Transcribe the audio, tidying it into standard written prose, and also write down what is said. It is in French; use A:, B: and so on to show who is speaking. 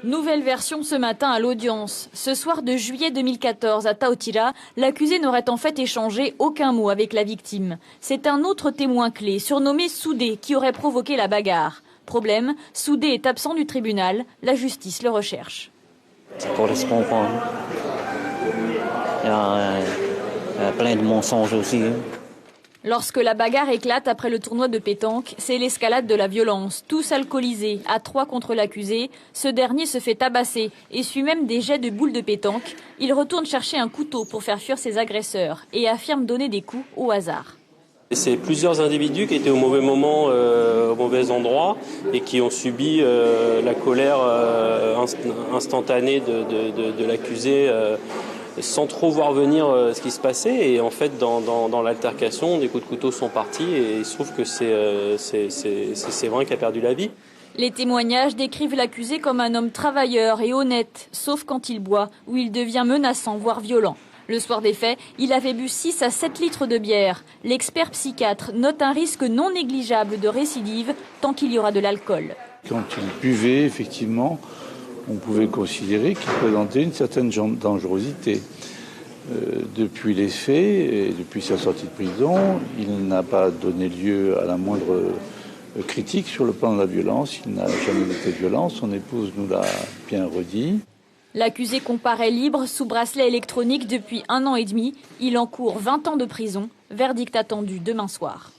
A: Nouvelle version ce matin à l'audience. Ce soir de juillet 2014 à Taotira, l'accusé n'aurait en fait échangé aucun mot avec la victime. C'est un autre témoin clé, surnommé Soudé, qui aurait provoqué la bagarre. Problème, Soudé est absent du tribunal, la justice le recherche.
B: Ça ne correspond pas. Il y a plein de mensonges aussi.
A: Lorsque la bagarre éclate après le tournoi de pétanque, c'est l'escalade de la violence. Tous alcoolisés, à 3 contre l'accusé, ce dernier se fait tabasser et suit même des jets de boules de pétanque. Il retourne chercher un couteau pour faire fuir ses agresseurs et affirme donner des coups au hasard.
C: C'est plusieurs individus qui étaient au mauvais moment, au mauvais endroit et qui ont subi la colère instantanée de l'accusé sans trop voir venir ce qui se passait. Et en fait, dans l'altercation, des coups de couteau sont partis et il se trouve que c'est Séverin qui a perdu la vie.
A: Les témoignages décrivent l'accusé comme un homme travailleur et honnête, sauf quand il boit, où il devient menaçant, voire violent. Le soir des faits, il avait bu 6 à 7 litres de bière. L'expert psychiatre note un risque non négligeable de récidive tant qu'il y aura de l'alcool.
D: Quand il buvait, effectivement, on pouvait considérer qu'il présentait une certaine dangerosité. Depuis les faits et depuis sa sortie de prison, il n'a pas donné lieu à la moindre critique sur le plan de la violence. Il n'a jamais été violent, son épouse nous l'a bien redit.
A: L'accusé comparaît libre sous bracelet électronique depuis 1 an et demi. Il encourt 20 ans de prison. Verdict attendu demain soir.